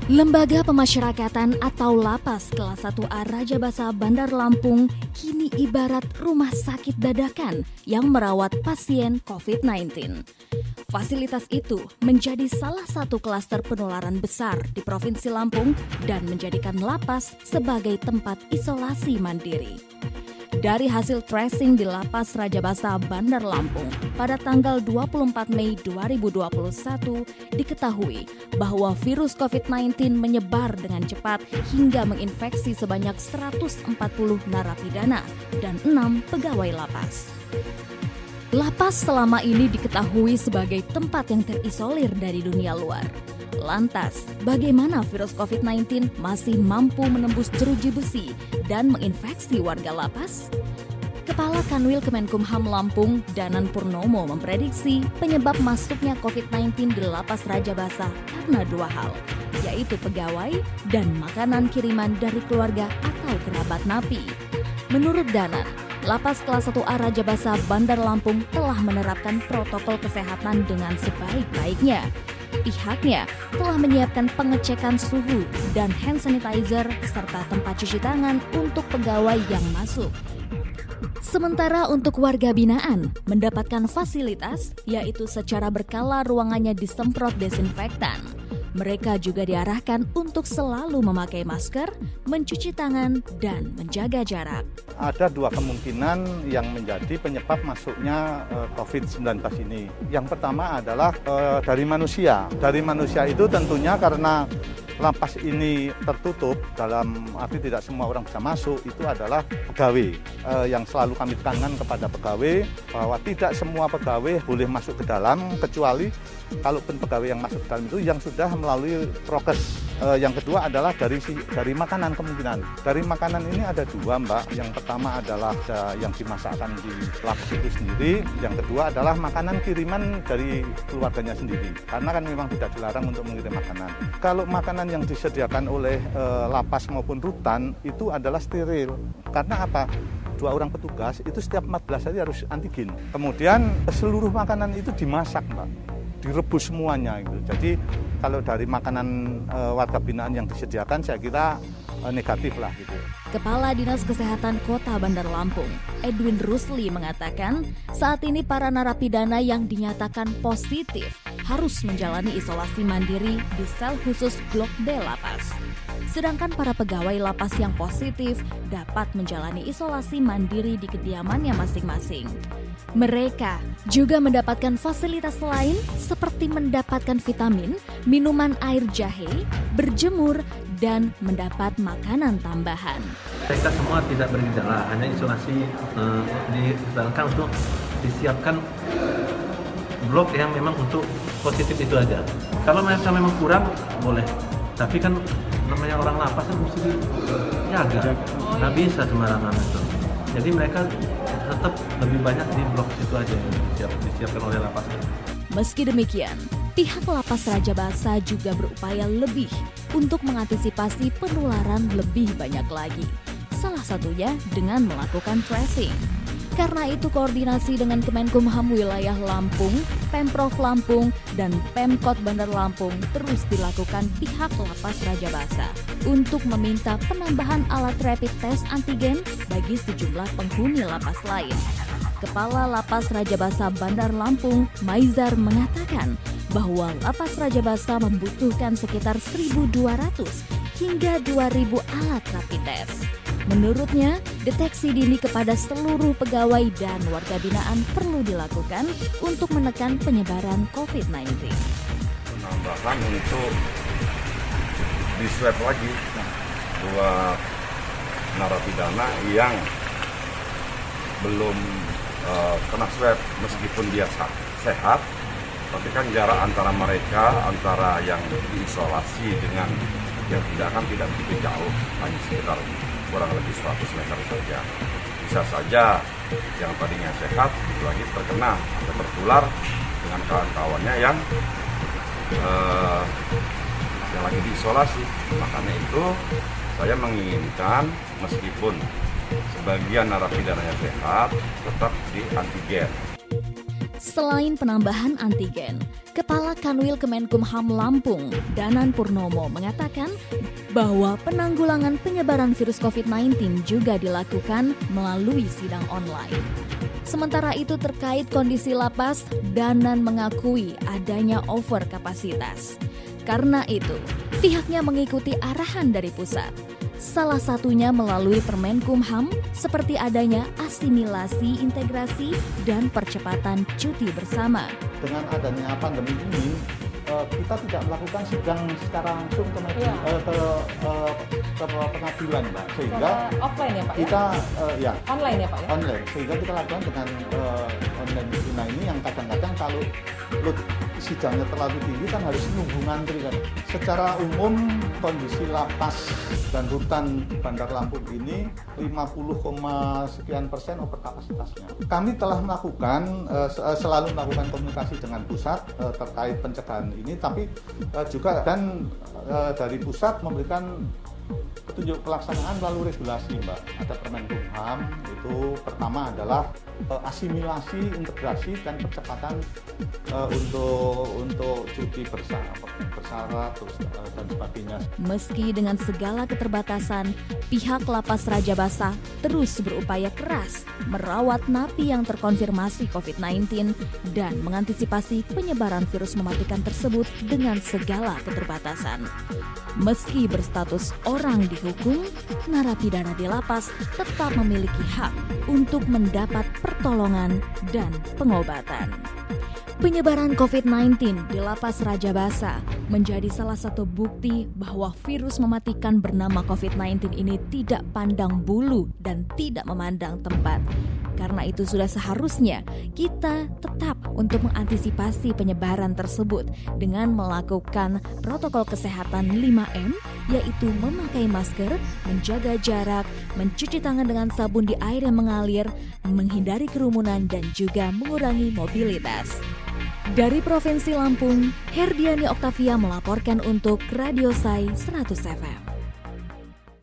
Lembaga Pemasyarakatan atau Lapas Kelas 1A Rajabasa Bandar Lampung kini ibarat rumah sakit dadakan yang merawat pasien COVID-19. Fasilitas itu menjadi salah satu klaster penularan besar di Provinsi Lampung dan menjadikan lapas sebagai tempat isolasi mandiri. Dari hasil tracing di Lapas Rajabasa Bandar Lampung pada tanggal 24 Mei 2021 diketahui bahwa virus COVID-19 menyebar dengan cepat hingga menginfeksi sebanyak 140 narapidana dan 6 pegawai lapas. Lapas selama ini diketahui sebagai tempat yang terisolir dari dunia luar. Lantas, bagaimana virus COVID-19 masih mampu menembus jeruji besi dan menginfeksi warga lapas? Kepala Kanwil Kemenkumham Lampung, Danan Purnomo memprediksi penyebab masuknya COVID-19 di Lapas Rajabasa karena dua hal, yaitu pegawai dan makanan kiriman dari keluarga atau kerabat napi. Menurut Danan, Lapas Kelas 1A Rajabasa Bandar Lampung telah menerapkan protokol kesehatan dengan sebaik-baiknya. Pihaknya telah menyiapkan pengecekan suhu dan hand sanitizer serta tempat cuci tangan untuk pegawai yang masuk. Sementara untuk warga binaan mendapatkan fasilitas yaitu secara berkala ruangannya disemprot desinfektan. Mereka juga diarahkan untuk selalu memakai masker, mencuci tangan, dan menjaga jarak. Ada dua kemungkinan yang menjadi penyebab masuknya COVID-19 ini. Yang pertama adalah dari manusia. Dari manusia itu tentunya karena lapas ini tertutup, dalam arti tidak semua orang bisa masuk, itu adalah pegawai. Yang selalu kami tekankan kepada pegawai bahwa tidak semua pegawai boleh masuk ke dalam, kecuali kalaupun pegawai yang masuk ke dalam itu yang sudah melalui prokes. Yang kedua adalah dari makanan kemungkinan. Dari makanan ini ada dua, Mbak. Yang pertama adalah yang dimasakkan di lapas itu sendiri. Yang kedua adalah makanan kiriman dari keluarganya sendiri. Karena kan memang tidak dilarang untuk mengirim makanan. Kalau makanan yang disediakan oleh lapas maupun rutan itu adalah steril. Karena apa? Dua orang petugas itu setiap 14 hari harus antigen. Kemudian seluruh makanan itu dimasak, Mbak. Direbus semuanya gitu. Jadi kalau dari makanan warga binaan yang disediakan saya kira negatif lah gitu. Kepala Dinas Kesehatan Kota Bandar Lampung, Edwin Rusli mengatakan saat ini para narapidana yang dinyatakan positif harus menjalani isolasi mandiri di sel khusus Blok B Lapas. Sedangkan para pegawai lapas yang positif dapat menjalani isolasi mandiri di kediamannya masing-masing. Mereka juga mendapatkan fasilitas lain seperti mendapatkan vitamin, minuman air jahe, berjemur, dan mendapat makanan tambahan. Mereka semua tidak bergejala, hanya isolasi disarankan untuk disiapkan blok yang memang untuk positif itu aja. Kalau mereka memang kurang, boleh. Tapi kan namanya orang lapas kan mesti dijaga, nggak bisa sembarangan itu. Jadi mereka tetap lebih banyak di blok situ aja yang disiapkan oleh lapas. Meski demikian, pihak Lapas Rajabasa juga berupaya lebih untuk mengantisipasi penularan lebih banyak lagi. Salah satunya dengan melakukan tracing. Karena itu koordinasi dengan Kemenkumham Wilayah Lampung, Pemprov Lampung, dan Pemkot Bandar Lampung terus dilakukan pihak Lapas Rajabasa untuk meminta penambahan alat rapid test antigen bagi sejumlah penghuni lapas lain. Kepala Lapas Rajabasa Bandar Lampung, Maizar, mengatakan bahwa Lapas Rajabasa membutuhkan sekitar 1.200 hingga 2.000 alat rapid test. Menurutnya, deteksi dini kepada seluruh pegawai dan warga binaan perlu dilakukan untuk menekan penyebaran COVID-19. Penambahan untuk diswab lagi buat narapidana yang belum kena swab meskipun dia sehat, tapi kan jarak antara mereka, antara yang diisolasi dengan yang tidak begitu jauh, hanya sekitar kurang lebih 100 meter saja. Bisa saja yang tadinya sehat itu lagi terkena atau tertular dengan kawan-kawannya yang lagi diisolasi. Makanya itu saya menginginkan meskipun sebagian narapidana yang sehat tetap di antigen. Selain penambahan antigen, Kepala Kanwil Kemenkumham Lampung, Danan Purnomo mengatakan bahwa penanggulangan penyebaran virus COVID-19 juga dilakukan melalui sidang online. Sementara itu terkait kondisi lapas, Danan mengakui adanya over kapasitas. Karena itu, pihaknya mengikuti arahan dari pusat. Salah satunya melalui Permenkumham seperti adanya asimilasi, integrasi, dan percepatan cuti bersama. Dengan adanya pandemi ini, kita tidak melakukan sidang secara langsung ke pengadilan, Mbak. Sehingga offline ya Pak kita ya? Online ya Pak ya? Online. Sehingga kita lakukan dengan online. Nah ini yang kadang-kadang kalau load sidangnya terlalu tinggi kan harus nunggu ngantri kan. Secara umum kondisi lapas dan rutan di Bandar Lampung ini 50,sekian% over kapasitasnya. Kami telah melakukan selalu melakukan komunikasi dengan pusat terkait pencegahan ini, tapi juga dan dari pusat memberikan petunjuk pelaksanaan melalui regulasi, Mbak. Ada Permenkumham, itu pertama adalah asimilasi, integrasi, dan percepatan untuk cuti bersyarat dan sebagainya. Meski dengan segala keterbatasan, pihak Lapas Raja Basa terus berupaya keras merawat napi yang terkonfirmasi COVID-19 dan mengantisipasi penyebaran virus mematikan tersebut dengan segala keterbatasan. Meski berstatus orang dihukum, narapidana di lapas tetap memiliki hak untuk mendapat pertolongan dan pengobatan. Penyebaran COVID-19 di Lapas Raja Basa menjadi salah satu bukti bahwa virus mematikan bernama COVID-19 ini tidak pandang bulu dan tidak memandang tempat. Karena itu sudah seharusnya kita tetap untuk mengantisipasi penyebaran tersebut dengan melakukan protokol kesehatan 5M, yaitu memakai masker, menjaga jarak, mencuci tangan dengan sabun di air yang mengalir, menghindari kerumunan, dan juga mengurangi mobilitas. Dari Provinsi Lampung, Herdiani Oktavia melaporkan untuk Radio Sai 100 FM.